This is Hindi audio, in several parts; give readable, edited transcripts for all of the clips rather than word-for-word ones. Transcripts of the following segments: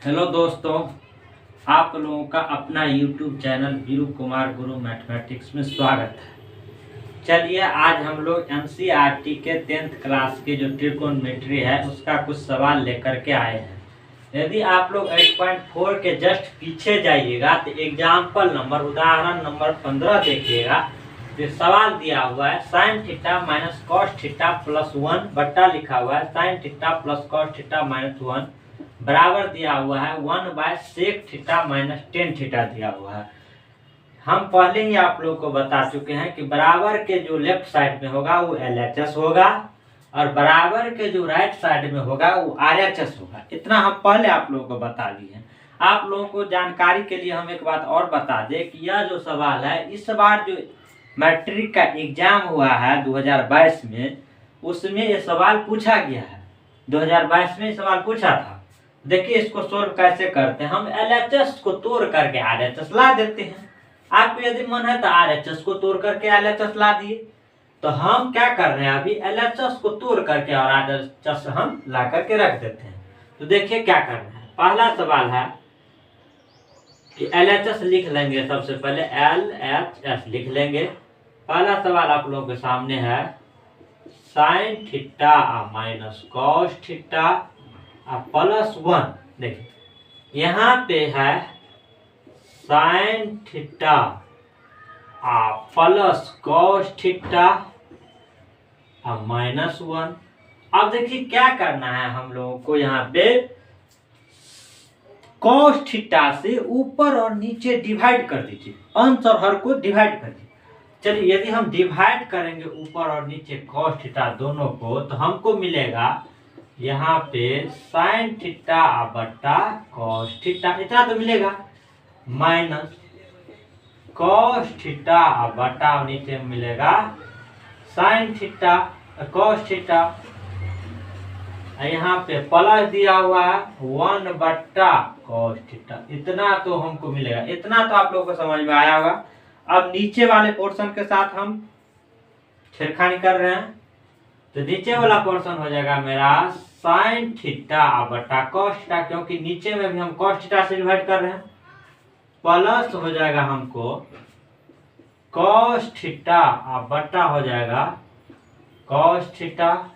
हेलो दोस्तों, आप लोगों का अपना यूट्यूब चैनल वीरू कुमार गुरु मैथमेटिक्स में स्वागत है। चलिए आज हम लोग एनसीईआरटी के 10th क्लास के जो ट्रिग्नोमेट्री है उसका कुछ सवाल लेकर के आए हैं। यदि आप लोग 8.4 के जस्ट पीछे जाइएगा तो एग्जाम्पल नंबर उदाहरण नंबर 15 देखिएगा। तो सवाल दिया हुआ है sine theta minus cos theta plus 1 बट्टा लिखा हुआ है sine theta plus cos theta minus 1 बराबर दिया हुआ है 1/sec theta minus tan theta दिया हुआ है। हम पहले ही आप लोगों को बता चुके हैं कि बराबर के जो लेफ्ट साइड में होगा वो LHS होगा और बराबर के जो राइट साइड में होगा वो RHS होगा। इतना हम पहले आप लोगों को बता दिए हैं। आप लोगों को जानकारी के लिए हम एक बात और बता दें कि यह जो सवाल है इस बार जो मैट्रिक का एग्जाम हुआ है 2022 में, उसमें ये सवाल पूछा गया है। 2022 में सवाल पूछा था। देखिए इसको सोल्व कैसे करते हैं। हम LHS को तोड़ करके RHS ला देते हैं। आपको यदि मन है तो RHS को तोड़ करके LHS ला दिए। तो हम क्या कर रहे हैं, अभी LHS को तोड़ करके और RHS हम ला करके रख देते हैं। तो देखिए क्या करना है। पहला सवाल है कि LHS लिख लेंगे। सबसे पहले LHS लिख लेंगे। पहला सवाल आप लोगों के सामने है sine theta minus cos theta plus 1। देखिए यहाँ पे है sine theta plus cos theta minus 1। अब देखिए क्या करना है हम लोगों को, यहाँ पे कॉस थीटा से ऊपर और नीचे डिवाइड कर दीजिए। अंश और हर को डिवाइड कर दीजिए। चलिए यदि हम डिवाइड करेंगे ऊपर और नीचे कॉस थीटा दोनों को तो हमको मिलेगा यहाँ पे साइन थीटा बट्टा कॉस थीटा, इतना तो मिलेगा, माइनस कॉस थीटा बट्टा नीचे मिलेगा साइन थीटा कॉस थीटा। यहाँ पे प्लस दिया हुआ है 1 बट्टा कॉस थीटा, इतना तो हमको मिलेगा। इतना तो आप लोगों को समझ में आया होगा। अब नीचे वाले पोर्शन के साथ हम छेड़खानी कर रहे हैं। तो नीचे वाला पोर्शन हो जाएगा मेरा साइन थीटा बटा कॉस थीटा, क्योंकि नीचे में भी हम कॉस थीटा से डिवाइड कर रहे हैं। प्लस हो जाएगा हमको कॉस थीटा बटा हो जाएगा कॉस थीटा,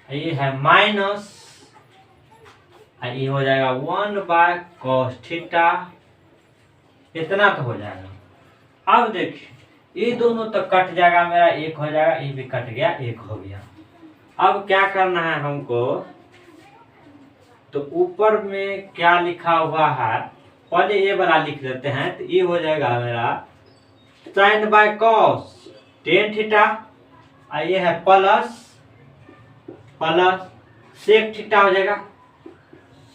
ये है माइनस, ये हो जाएगा 1/cos थीटा, इतना तो हो जाएगा। अब देखिए ये दोनों तो कट जाएगा मेरा, एक हो जाएगा, ये भी कट गया, एक हो गया। अब क्या करना है हमको, तो ऊपर में क्या लिखा हुआ है पहले ये वाला लिख देते हैं। तो ये हो जाएगा मेरा sine by cos tan theta, ये है प्लस सेक थीटा हो जाएगा,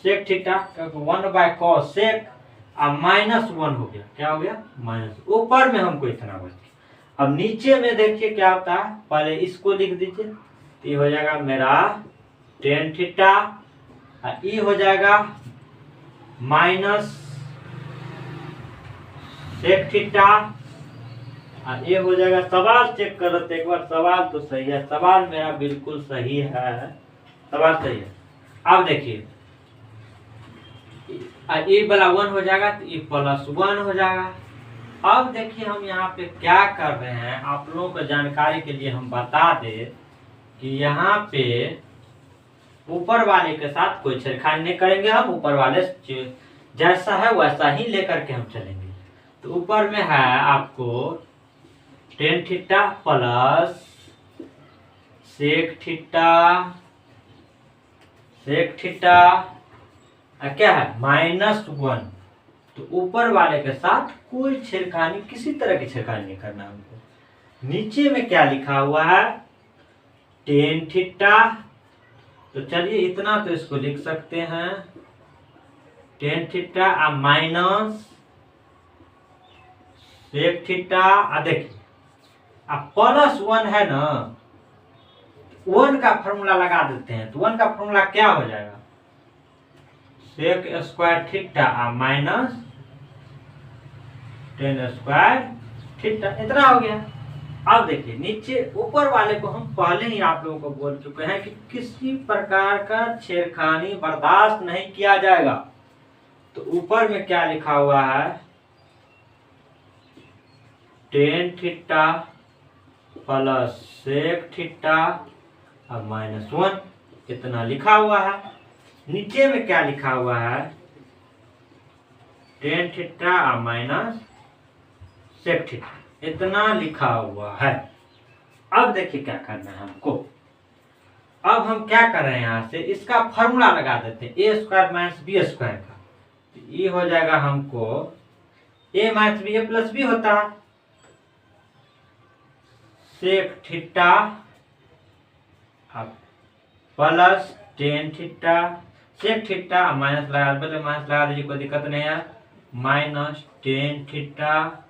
सेक थीटा, क्योंकि 1/cos सेक माइनस 1 हो गया। क्या हो गया, माइनस। ऊपर में हमको इतना बच गया। अब नीचे में देखिए क्या होता है, पहले इसको लिख दीजिए। ये हो जाएगा मेरा टेन थीटा, ये हो जाएगा माइनस सेक थीटा, ये हो जाएगा। सवाल चेक कर लेते एक बार, सवाल तो सही है, सवाल मेरा बिल्कुल सही है, सवाल सही है। अब देखिए ये वाला 1 हो जाएगा तो ये प्लस 1 हो जाएगा। अब देखिए हम यहाँ पे क्या कर रहे हैं, आप लोगों को जानकारी के लिए हम बता दें कि यहाँ पे ऊपर वाले के साथ कोई छेड़खानी नहीं करेंगे। हम ऊपर वाले जैसा है वैसा ही लेकर के हम चलेंगे। तो ऊपर में है आपको tan theta plus sec theta क्या है -1। तो ऊपर वाले के साथ कोई छेड़खानी, किसी तरह की छेड़खानी नहीं करना हमको। नीचे में क्या लिखा हुआ है, टेन थीटा। तो चलिए इतना तो इसको लिख सकते हैं, tan theta minus sec theta. देखिए अब प्लस 1 है ना, 1 का फॉर्मूला लगा देते हैं। तो 1 का फॉर्मूला क्या हो जाएगा, sec square theta minus tan square theta, इतना हो गया। अब देखिए नीचे ऊपर वाले को हम पहले ही आप लोगों को बोल चुके हैं कि किसी प्रकार का छेड़खानी बर्दाश्त नहीं किया जाएगा। तो ऊपर में क्या लिखा हुआ है, tan theta plus sec theta और -1 इतना लिखा हुआ है। नीचे में क्या लिखा हुआ है, टेन थीटा और माइनस सेक थीटा इतना लिखा हुआ है। अब देखिए क्या करना है हमको। अब हम क्या कर रहे हैं, यहाँ से इसका फॉर्मूला लगा देते हैं, A square minus B square का। तो ये हो जाएगा हमको A minus B, A plus B होता है, sec theta plus tan theta, sec theta minus लगा, पहले माइनस लगा दीजिए, कोई दिक्कत नहीं है, माइनस टेन थीटा,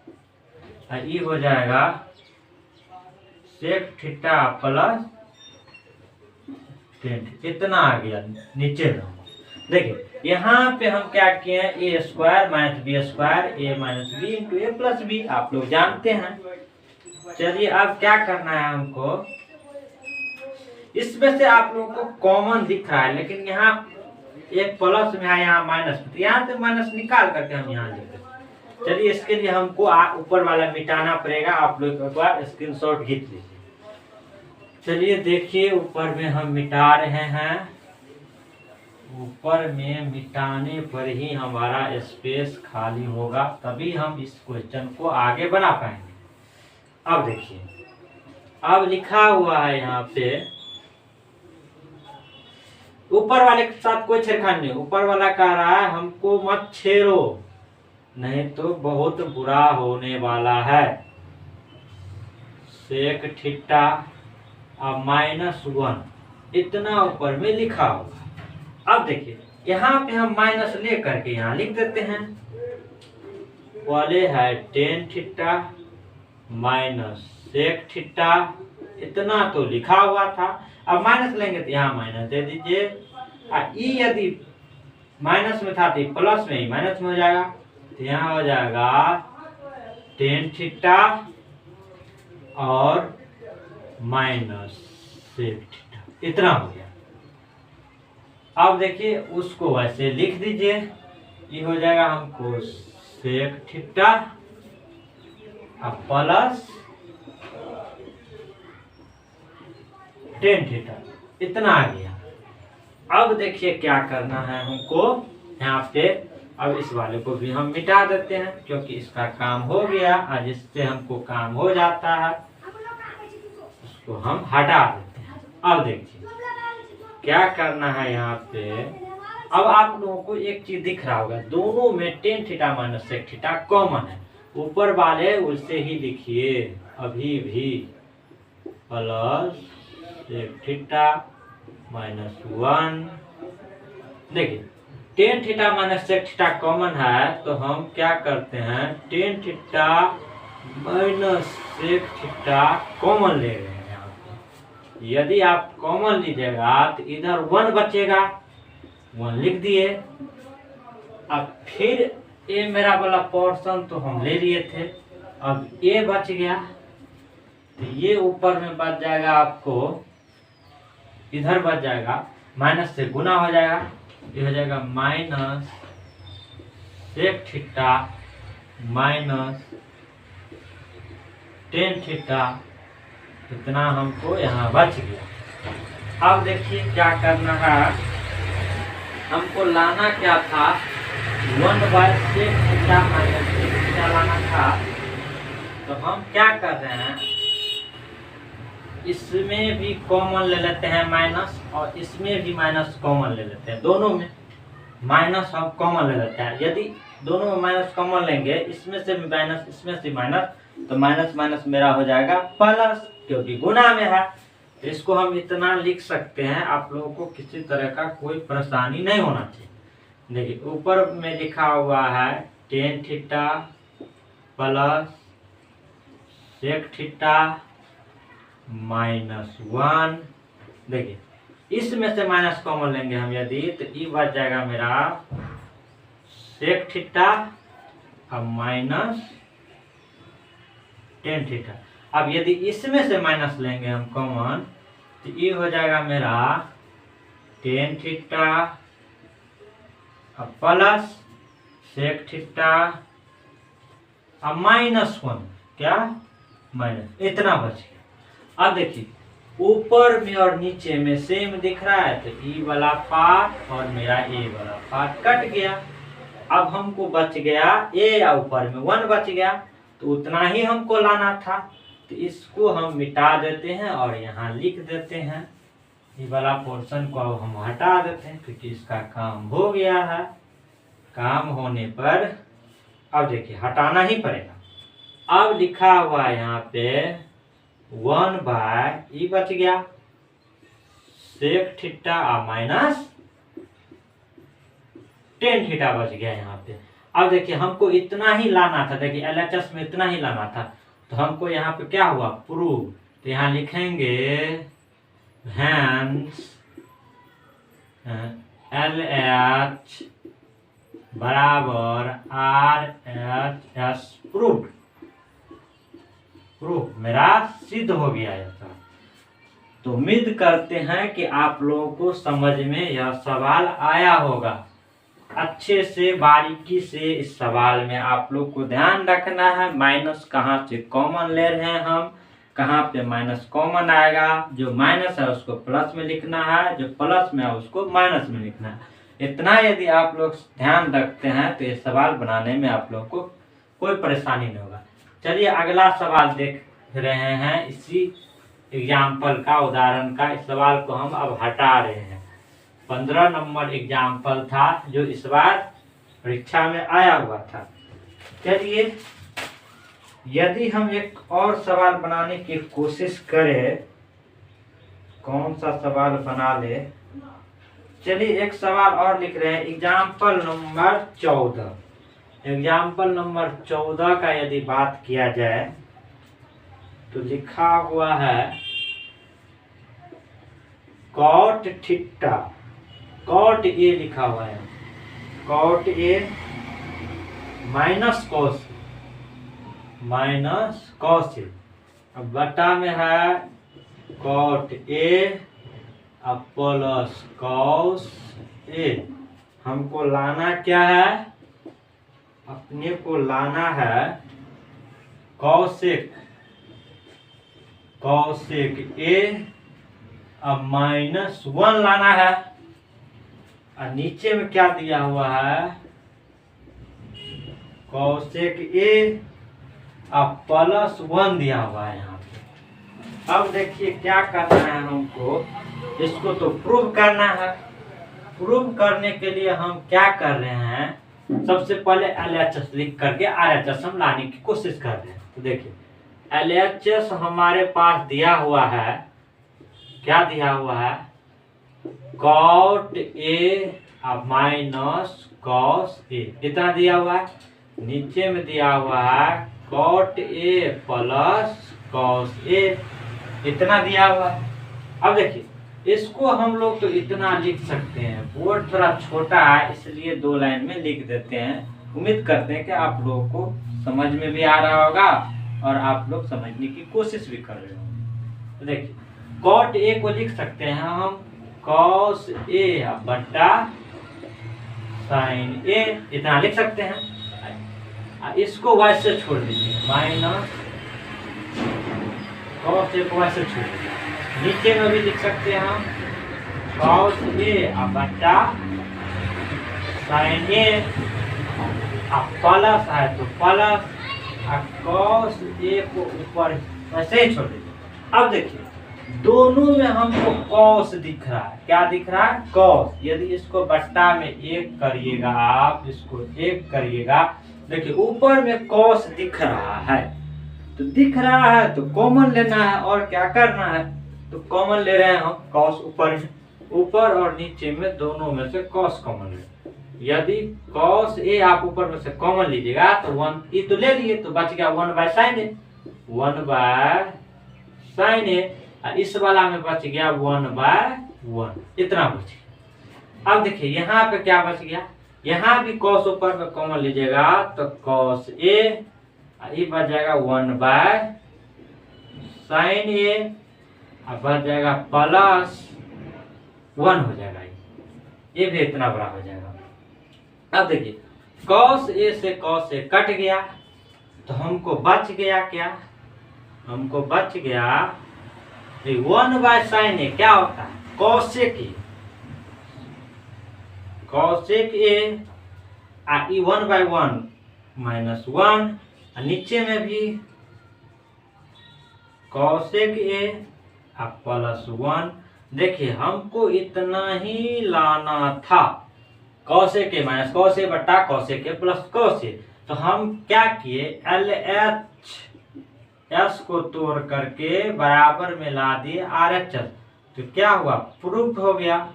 ये हो जाएगा सेक थीटा प्लस टेन, इतना आ गया नीचे में। देखिए यहाँ पे हम क्या किए हैं, A square minus B square, A minus B into A plus B, आप लोग जानते हैं। चलिए अब क्या करना है हमको, इसमें से आप लोगों को कॉमन दिख रहा है, लेकिन यहाँ एक प्लस में है, यहाँ माइनस में, तो यहाँ से माइनस निकाल करके हम यहाँ लिखते हैं। चलिए इसके लिए हमको ऊपर वाला मिटाना पड़ेगा, आप लोग एक बार स्क्रीनशॉट खींच लीजिए। चलिए देखिए ऊपर में हम मिटा रहे हैं, ऊपर में मिटाने पर ही हमारा स्पेस खाली होगा, तभी हम इस क्वेश्चन को आगे बना पाएंगे। अब देखिए, अब लिखा हुआ है यहाँ पे, ऊपर वाले के साथ कोई छेड़खानी नहीं, ऊपर वाला कह रहा है हमको मत छेड़ो नहीं तो बहुत बुरा होने वाला है, सेक थीटा और -1 इतना ऊपर में लिखा होगा। अब देखिए यहाँ पे हम माइनस ले करके यहाँ लिख देते हैं, वाले है tan theta minus sec theta, इतना तो लिखा हुआ था। अब माइनस लेंगे तो यहाँ माइनस दे दीजिए, ई यदि माइनस में था तो प्लस में ही माइनस में हो जाएगा, तो यहाँ हो जाएगा टेन थीटा और माइनस सेक थीटा, इतना हो गया। अब देखिए उसको वैसे लिख दीजिए, ये हो जाएगा हमको sec theta plus tan theta, इतना आ गया। अब देखिए क्या करना है हमको यहाँ पे, अब इस वाले को भी हम मिटा देते हैं क्योंकि इसका काम हो गया, और जिससे हमको काम हो जाता है उसको हम हटा देते हैं। अब देखिए क्या करना है यहाँ पे, अब आप लोगों को एक चीज दिख रहा होगा, दोनों में tan theta minus sec theta common है, ऊपर वाले उससे ही लिखिए अभी भी, प्लस सेक थीटा -1। देखिए tan theta minus sec theta common है, तो हम क्या करते हैं, tan theta minus sec theta common ले रहे हैं यहाँ पे। यदि आप कॉमन लीजिएगा तो इधर 1 बचेगा, 1 लिख दिए। अब फिर ए मेरा वाला पोर्शन तो हम ले लिए थे, अब ए बच गया, तो ये ऊपर में बच जाएगा आपको, इधर बच जाएगा, माइनस से गुना हो जाएगा, ये हो जाएगा minus sec theta minus tan theta, इतना हमको यहाँ बच गया। अब देखिए क्या करना है, हमको लाना क्या था, 1/सेक थीटा माइनस सेक थीटा लाना था। तो हम क्या कर रहे हैं, इसमें भी कॉमन ले लेते हैं माइनस, और इसमें भी माइनस कॉमन ले लेते हैं, दोनों में माइनस हम कॉमन ले लेते हैं। यदि दोनों में माइनस कॉमन लेंगे, इसमें से भी माइनस इसमें से माइनस, तो माइनस माइनस मेरा हो जाएगा प्लस, क्योंकि गुना में है। तो इसको हम इतना लिख सकते हैं, आप लोगों को किसी तरह का कोई परेशानी नहीं होना चाहिए। देखिए ऊपर में लिखा हुआ है tan theta plus sec theta -1। देखिए इसमें से माइनस कॉमन लेंगे हम यदि, तो ये बच जाएगा मेरा सेक थीटा और माइनस टेन थीटा। अब यदि इसमें से माइनस लेंगे हम कॉमन, तो ये हो जाएगा मेरा tan theta plus sec theta अब -1 क्या माइनस, इतना बच गया। अब देखिए ऊपर में और नीचे में सेम दिख रहा है, तो ई वाला पार्ट और मेरा ए वाला पार्ट कट गया। अब हमको बच गया ए या ऊपर में 1 बच गया, तो उतना ही हमको लाना था। तो इसको हम मिटा देते हैं और यहाँ लिख देते हैं। ये वाला पोर्शन को अब हम हटा देते हैं क्योंकि इसका काम हो गया है। काम होने पर अब देखिए हटाना ही पड़ेगा। अब लिखा हुआ है यहाँ पे 1/, बच गया sec theta minus tan theta बच गया यहाँ पे। अब देखिए हमको इतना ही लाना था, देखिए LHS में इतना ही लाना था, तो हमको यहाँ पे क्या हुआ प्रूव। तो यहाँ लिखेंगे हैंस LH बराबर RHS प्रूफ। प्रूफ मेरा सिद्ध हो गया ऐसा। तो उम्मीद करते हैं कि आप लोगों को समझ में यह सवाल आया होगा। अच्छे से बारीकी से इस सवाल में आप लोग को ध्यान रखना है। माइनस कहाँ से कॉमन ले रहे हैं हम, कहाँ पे माइनस कॉमन आएगा, जो माइनस है उसको प्लस में लिखना है, जो प्लस में है उसको माइनस में लिखना है। इतना यदि आप लोग ध्यान रखते हैं तो ये सवाल बनाने में आप लोग को कोई परेशानी नहीं होगा। चलिए अगला सवाल देख रहे हैं। इसी एग्जाम्पल का उदाहरण का इस सवाल को हम अब हटा रहे हैं। 15 नंबर एग्जाम्पल था जो इस बार परीक्षा में आया हुआ था। चलिए यदि हम एक और सवाल बनाने की कोशिश करें, कौन सा सवाल बना ले। चलिए एक सवाल और लिख रहे हैं, एग्जाम्पल नंबर 14। एग्जाम्पल नंबर 14 का यदि बात किया जाए तो लिखा हुआ है कॉट थीटा, कॉट ए लिखा हुआ है, cot A minus cos, minus cos A. अब बटा में है कॉट ए अब प्लस कॉस ए। हमको लाना क्या है, अपने को लाना है कॉसेक, कॉसेक ए अब -1 लाना है। और नीचे में क्या दिया हुआ है कॉसेक ए अब +1 दिया हुआ है यहाँ पे। अब देखिए क्या करना है हमको, इसको तो प्रूव करना है। प्रूव करने के लिए हम क्या कर रहे हैं, सबसे पहले LHS लिख करके RHS हम लाने की कोशिश कर रहे हैं। तो देखिए LHS हमारे पास दिया हुआ है, क्या दिया हुआ है कॉट ए अब माइनस कॉस ए, इतना दिया हुआ है। नीचे में दिया हुआ है cot A plus cos A, इतना दिया हुआ है। अब देखिए इसको हम लोग तो इतना लिख सकते हैं, बोर्ड थोड़ा छोटा है इसलिए 2 लाइन में लिख देते हैं। उम्मीद करते हैं कि आप लोगों को समझ में भी आ रहा होगा और आप लोग समझने की कोशिश भी कर रहे होंगे। तो देखिए कॉट ए को लिख सकते हैं हम कॉस ए बट्टा साइन ए, इतना लिख सकते हैं। इसको वैसे छोड़ दीजिए, माइनस कॉस ए को वैसे छोड़ दीजिए। नीचे में भी लिख सकते हैं हम कॉस ए बट्टा साइन ए, प्लस है तो प्लस, कॉस ए को ऊपर वैसे ही छोड़ दीजिए। अब देखिए दोनों में हमको कॉस दिख रहा है, क्या दिख रहा है कॉस। यदि इसको बट्टा में 1 करिएगा, आप इसको 1 करिएगा, देखिए ऊपर में कॉस दिख रहा है, तो दिख रहा है तो कॉमन लेना है और क्या करना है, तो कॉमन ले रहे हैं हम कॉस ऊपर में, ऊपर और नीचे में दोनों में से कॉस कॉमन ले। यदि कॉस ए आप ऊपर में से कॉमन लीजिएगा तो 1 ये तो ले लिए, तो बच गया 1/sin ए, 1/sin ए। इस वाला में बच गया 1/1, इतना बच गया। अब देखिए यहाँ पे क्या बच गया, यहाँ भी कॉस ऊपर में कॉमन लीजिएगा तो कॉस ए, ये बच जाएगा 1/sin ए, अब बच जाएगा +1 हो जाएगा, ये भी इतना बड़ा हो जाएगा। अब देखिए cos A से cos A कट गया तो हमको बच गया क्या, हमको बच गया 1/sin A। क्या होता है cosec A, cosec A 1/1 -1, नीचे में भी cosec A +1। देखिए हमको इतना ही लाना था, cosec A - cos A बटा cosec A plus cos A। तो हम क्या किए, LHS को तोड़ करके बराबर में ला दिए RHS। तो क्या हुआ, प्रूफ हो गया,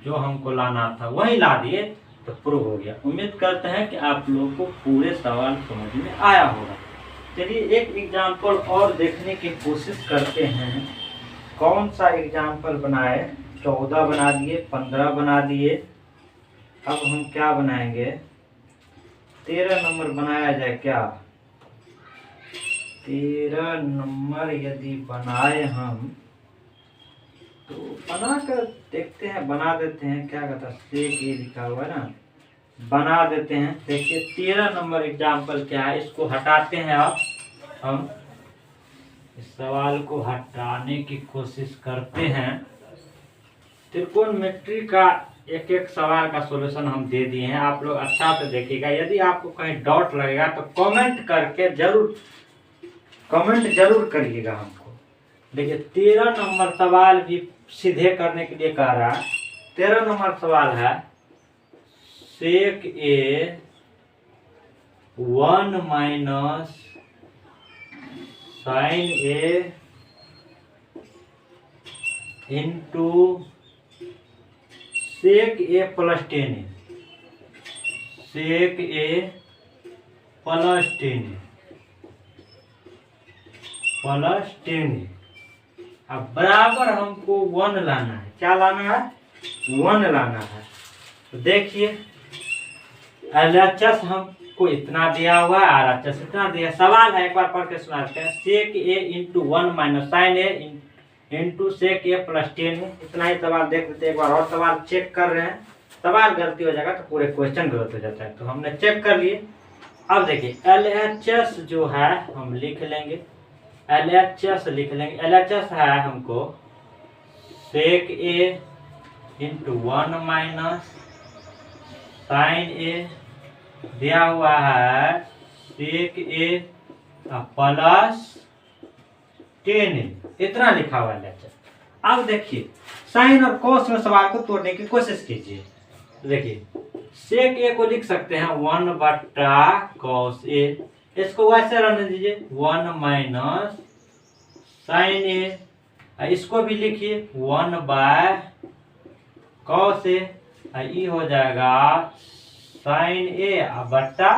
जो हमको लाना था वही ला दिए तो प्रूफ हो गया। उम्मीद करते हैं कि आप लोगों को पूरे सवाल समझ में आया होगा। चलिए एक एग्जाम्पल और देखने की कोशिश करते हैं। कौन सा एग्जाम्पल बनाए, 14 बना दिए, 15 बना दिए। अब हम क्या बनाएंगे, 13 नंबर बनाया जाए क्या, 13 नंबर यदि बनाए हम तो बना कर देखते हैं, बना देते हैं। क्या कहता है, सेक ये लिखा हुआ है ना, बना देते हैं। देखिए 13 नंबर एग्जाम्पल क्या है, इसको हटाते हैं। अब हम इस सवाल को हटाने की कोशिश करते हैं। त्रिकोणमिति का एक एक सवाल का सॉल्यूशन हम दे दिए हैं, आप लोग अच्छा से देखिएगा। यदि आपको कहीं डाउट लगेगा तो कमेंट करके कमेंट जरूर करिएगा हमको। देखिए 13 नंबर सवाल भी सीधे करने के लिए कह रहा है। 13 नंबर सवाल है sec A 1 - sin A into sec A + 10A, sec A + 10A। अब बराबर हमको 1 लाना है। क्या लाना है, 1 लाना है। तो देखिए LHS हमको इतना दिया हुआ है, RHS इतना दिया। सवाल है, एक बार पढ़ के सुनाते हैं। Sec A into 1 - sin A into sec A + 10A। इतना ही सवाल देख लेते हैं। एक बार और सवाल चेक कर रहे हैं, सवाल गलती हो जाएगा तो पूरे क्वेश्चन गलत हो जाता है। तो हमने चेक कर लिए। अब देखिए LHS जो है हम लिख लेंगे, LHS लिख लेंगे। LHS है हमको सेक A इंटू 1 - sin A दिया हुआ है सेक A + 10A, इतना लिखा हुआ है। अब देखिए साइन और कॉस में सवाल को तोड़ने की कोशिश कीजिए। देखिए सेक A को लिख सकते हैं 1/cos A, इसको वैसे रहने दीजिए 1 - sin A। इसको भी लिखिए 1/cos A, ये हो जाएगा sin A बटा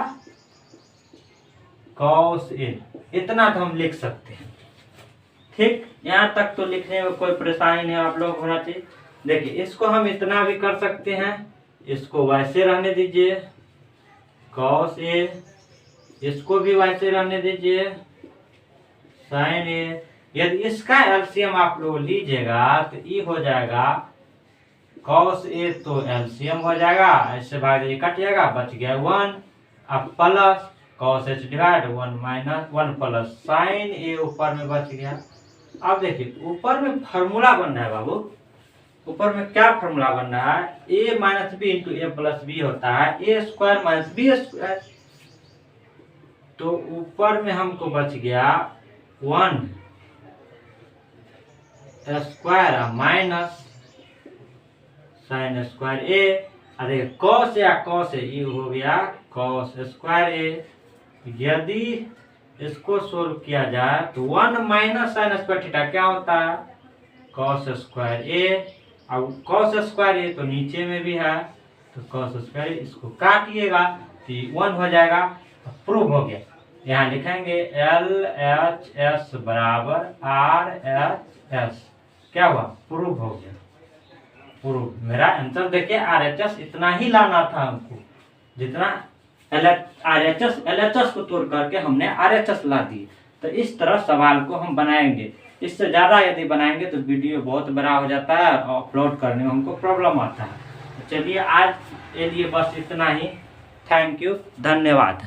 cos A। इतना तो हम लिख सकते हैं। ठीक, यहाँ तक तो लिखने में कोई परेशानी नहीं आप लोग होना चाहिए। देखिए इसको हम इतना भी कर सकते हैं, इसको वैसे रहने दीजिए cos A, इसको भी वैसे रहने दीजिए sin A। यदि इसका एलसीएम आप लोग लीजिएगा तो ये हो जाएगा cos A, तो एलसीएम हो जाएगा, ऐसे भाग ये कट जाएगा, बच गया 1। अब plus cos H divide 1 plus sin A ऊपर में बच गया। अब देखिए ऊपर में फार्मूला बन रहा है बाबू, ऊपर में क्या फार्मूला बन रहा है, A - B into A + B होता है A² - B²। तो ऊपर में हमको बच गया 1² माइनस sin² A। अरे cos A ये हो गया cos² A। यदि इसको सोल्व किया जाए तो 1 - sin² थीटा क्या होता है cos² A। अब cos² A तो नीचे में भी है, तो cos² A इसको काटिएगा तो 1 हो जाएगा। तो प्रूव हो गया। यहाँ लिखेंगे LHS बराबर RHS। क्या हुआ, प्रूव हो गया। प्रूव, मेरा आंसर देखिए RHS इतना ही लाना था हमको, जितना LHS को तोड़ करके हमने RHS ला दी। तो इस तरह सवाल को हम बनाएंगे। इससे ज़्यादा यदि बनाएंगे तो वीडियो बहुत बड़ा हो जाता है और अपलोड करने में हमको प्रॉब्लम आता है। तो चलिए आज के लिए बस इतना ही। थैंक यू, धन्यवाद।